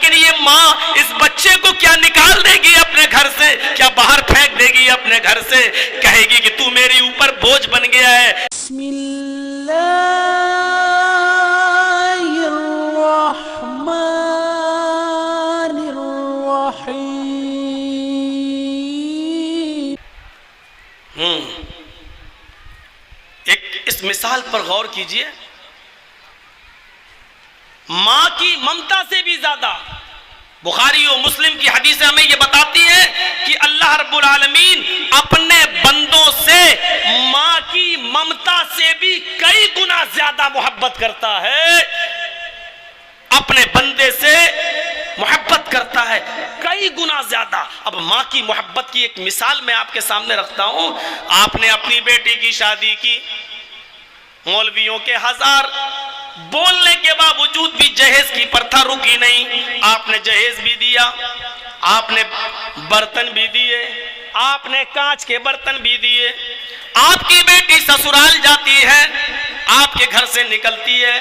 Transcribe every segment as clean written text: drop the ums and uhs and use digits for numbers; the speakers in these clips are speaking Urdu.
لیکن یہ ماں اس بچے کو کیا نکال دے گی اپنے گھر سے، کیا باہر پھینک دے گی اپنے گھر سے، کہے گی کہ تو میری اوپر بوجھ بن گیا ہے۔ بسم اللہ الرحمن الرحیم۔ اس مثال پر غور کیجئے، ماں کی ممتا سے بھی زیادہ بخاری و مسلم کی حدیثیں ہمیں یہ بتاتی ہیں کہ اللہ رب العالمین اپنے بندوں سے ماں کی ممتا سے بھی کئی گنا زیادہ محبت کرتا ہے، اپنے بندے سے محبت کرتا ہے کئی گنا زیادہ۔ اب ماں کی محبت کی ایک مثال میں آپ کے سامنے رکھتا ہوں۔ آپ نے اپنی بیٹی کی شادی کی، مولویوں کے ہزار بولنے کے باوجود بھی جہیز کی پرتھا رکی نہیں، آپ نے جہیز بھی دیا، آپ نے برتن بھی دیے، آپ نے کانچ کے برتن بھی دیے۔ آپ کی بیٹی سسرال جاتی ہے، آپ کے گھر سے نکلتی ہے،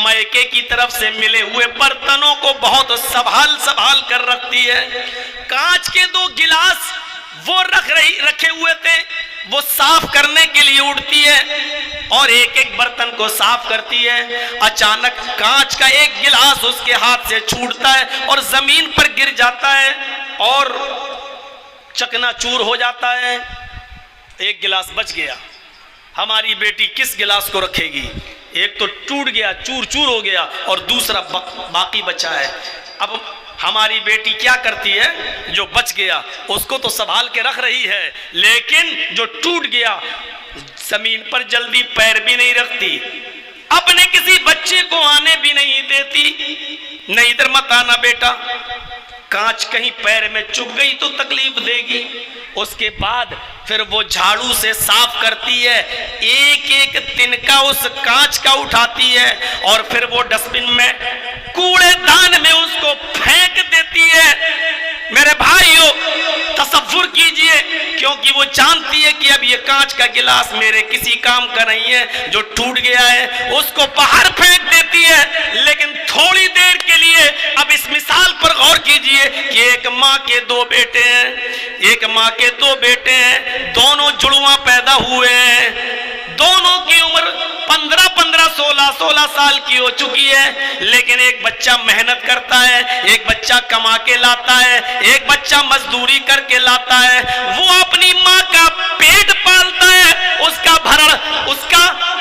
میکے کی طرف سے ملے ہوئے برتنوں کو بہت سنبھال کر رکھتی ہے۔ کانچ کے 2 گلاس وہ رکھے ہوئے تھے، وہ صاف کرنے کے لیے اٹھتی ہے اور ایک ایک برتن کو صاف کرتی ہے۔ اچانک کانچ کا 1 گلاس اس کے ہاتھ سے چھوٹتا ہے اور زمین پر گر جاتا ہے اور چکنا چور ہو جاتا ہے۔ 1 گلاس بچ گیا، ہماری بیٹی کس گلاس کو رکھے گی؟ ایک تو ٹوٹ گیا، چور چور ہو گیا، اور دوسرا باقی بچا ہے۔ اب ہماری بیٹی کیا کرتی ہے؟ جو بچ گیا اس کو تو سنبھال کے رکھ رہی ہے، لیکن جو ٹوٹ گیا زمین پر جلدی پیر بھی نہیں رکھتی، اپنے کسی بچے کو آنے بھی نہیں دیتی، نہیں ادھر مت آنا بیٹا، کانچ کہیں پیر میں چبھ گئی تو تکلیف دے گی۔ اس کے بعد پھر وہ جھاڑو سے صاف کرتی ہے، ایک ایک تنکا اس کانچ کا اٹھاتی ہے اور پھر وہ ڈسٹ بن میں، کوڑے دان میں اس کو پھینک دیتی ہے۔ میرے بھائیو تصور کیجئے، کیونکہ وہ جانتی ہے کہ اب یہ کانچ کا گلاس میرے کسی کام کا نہیں ہے، جو ٹوٹ گیا ہے اس کو باہر پھینک دیتی ہے۔ لیکن تھوڑی دیر کے لیے اب اس مثال پر غور کیجئے کہ ایک ماں کے 2 بیٹے ہیں، ایک ماں کے 2 بیٹے ہیں، دونوں جڑواں پیدا ہوئے ہیں، دونوں کی عمر 16 سال کی ہو چکی ہے، لیکن ایک بچہ محنت کرتا ہے، ایک بچہ کما کے لاتا ہے، ایک بچہ مزدوری کر کے لاتا ہے، وہ اپنی ماں کا پیٹ پالتا ہے، اس کا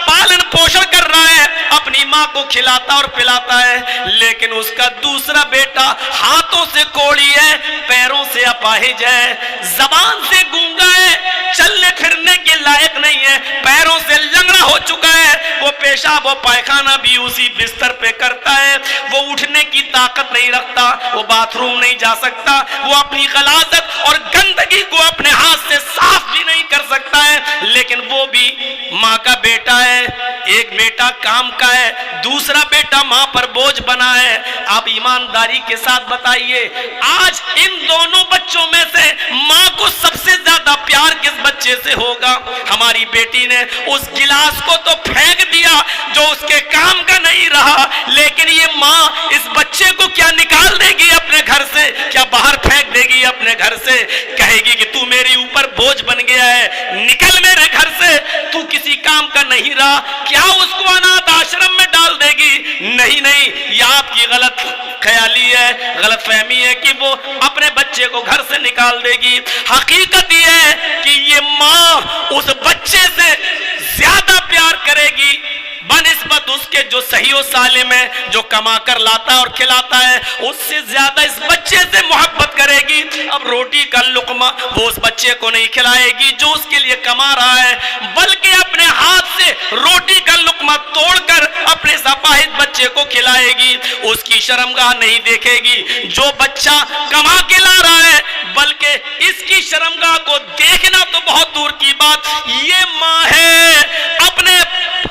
پالن پوشن کر رہا ہے، اپنی ماں کو کھلاتا اور پلاتا ہے۔ لیکن اس کا دوسرا بیٹا ہاتھوں سے کوڑی ہے، پیروں سے اپاہج ہے، زبان سے گونگا ہے، چلنے پھرنے کے لائق نہیں ہے، پیروں سے لنگڑا ہو چکا ہے، وہ پیشاب و پائخانہ بھی اسی بستر پہ کرتا ہے، وہ اٹھنے کی طاقت نہیں رکھتا، وہ باتھ روم نہیں جا سکتا، وہ اپنی غلاظت اور گندگی کو اپنے ہاتھ سے صاف بھی نہیں کر سکتا ہے، لیکن وہ بھی ماں کا بیٹا ہے۔ ایک بیٹا کام کا ہے، دوسرا بیٹا ماں پر بوجھ بنا ہے۔ آپ ایمانداری کے ساتھ بتائیے، آج ان دونوں بچوں میں سے ماں کو سب سے زیادہ پیار کس بچے سے ہوگا؟ ہماری بیٹی نے اس گلاس کو تو پھینک دیا جو اس کے کام کا نہیں رہا، لیکن یہ ماں اس بچے کو کیا نکال دے گی اپنے گھر سے، کیا باہر پھینک دے گی اپنے گھر سے، کہے گی کہ تو میری اوپر بوجھ بن گیا ہے، نکل میرے گھر سے، تو کسی کام کا نہیں رہا۔ کیا اس کو اناتھ آشرم میں ڈال دے گی؟ نہیں، یہ آپ کی غلط خیالی ہے، غلط فہمی ہے کہ وہ اپنے بچے کو گھر سے نکال دے گی۔ حقیقت یہ ہے کہ یہ ماں اس بچے سے زیادہ پیار کرے گی بنسبت اس کے جو صحیح و سالم ہے، جو کما کر لاتا ہے اور کھلاتا ہے، اس سے زیادہ اس بچے سے محبت کرے گی۔ اب روٹی کا لقمہ وہ اس بچے کو نہیں کھلائے گی جو اس کے لیے کما رہا ہے، بلکہ اپنے ہاتھ سے روٹی کا لقمہ توڑ کر اپنے اپاہج بچے کو کھلائے گی۔ اس کی شرمگاہ نہیں دیکھے گی جو بچہ کما کے لا رہا ہے، بلکہ اس کی شرمگاہ کو دیکھنا تو بہت دور کی بات، یہ ماں ہے اپنے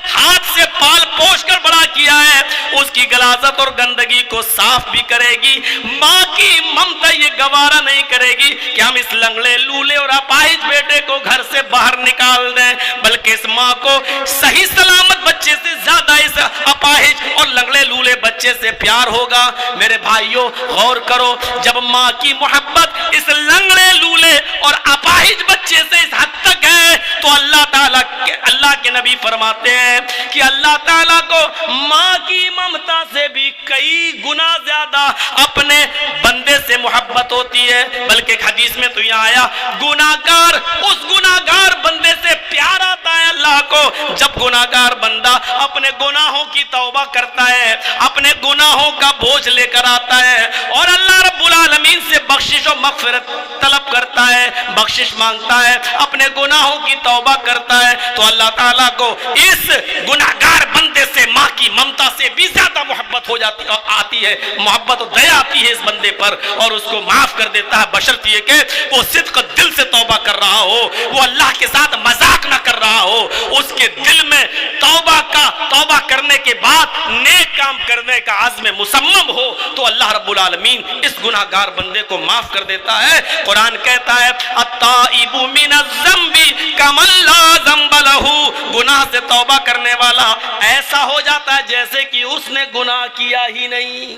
ہاتھ سے پال پوش کر بڑا کیا ہے، اس کی غلاظت اور گندگی کو صاف بھی کرے گی۔ ماں کی ممتا یہ گوارا نہیں کرے گی کہ ہم اس لنگڑے لولے اور اپاہج بیٹے کو گھر سے باہر نکال دیں، بلکہ اس ماں کو صحیح سلامت بچے سے زیادہ اس اپاہج اور لنگڑے لولے بچے سے پیار ہوگا۔ میرے بھائیوں غور کرو، جب ماں کی محبت اس لنگڑے لولے اور اپاہج بچے سے اس حد تک ہے تو اللہ کے نبی فرماتے ہیں کہ اللہ تعالیٰ کو ماں کی ممتا سے بھی کئی گنا زیادہ اپنے بندے سے محبت ہوتی ہے۔ بلکہ ایک حدیث میں تو یہ آیا، گناہگار اس گناہگار بندے سے پیار آتا ہے اللہ کو جب گناہگار بندہ اپنے گناہوں کی توبہ کرتا ہے، اپنے گناہوں کا بوجھ لے کر آتا ہے اور اللہ رب العالمین سے بخشش و مغفرت طلب کرتا ہے، بخشش مانگتا ہے، اپنے گناہوں کی توبہ کرتا ہے، تو اللہ تعالیٰ کو اس گناہگار بندے سے ماں کی ممتا سے بھی زیادہ محبت ہو جاتی آتی ہے، محبت و دیا آتی ہے اس بندے پر اور اس کو معاف کر دیتا ہے، بشرط یہ کہ وہ صدق دل سے توبہ کر رہا ہو، وہ اللہ کے ساتھ مذاق نہ کر رہا ہو، اس کے دل میں توبہ کرنے کے بعد نیک کام کرنے کا عزم مصمم ہو تو اللہ رب العالمین اس گناہگار بندے کو معاف کر دیتا ہے۔ قرآن کہتا ہے التائب من الذنب کمن لا ذنب لہ، گناہ سے توبہ کرنے والا ایسا ہو جاتا ہے جیسے کہ اس نے گناہ کیا ہی نہیں۔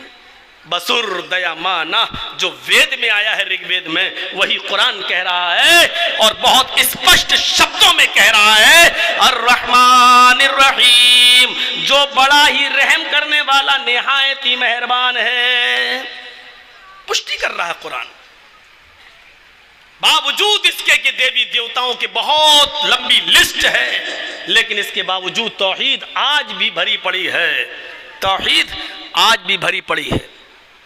بسر دیا مانا جو وید میں آیا ہے، رگ وید میں، وہی قرآن کہہ رہا ہے اور بہت اسپشٹ شبدوں میں کہہ رہا ہے الرحمن الرحیم، جو بڑا ہی رحم کرنے والا نہایت ہی مہربان ہے۔ پشٹی کر رہا ہے قرآن، باوجود اس کے کہ دیوی دیوتاؤں کی بہت لمبی لسٹ ہے، لیکن اس کے باوجود توحید آج بھی بھری پڑی ہے، توحید آج بھی بھری پڑی ہے۔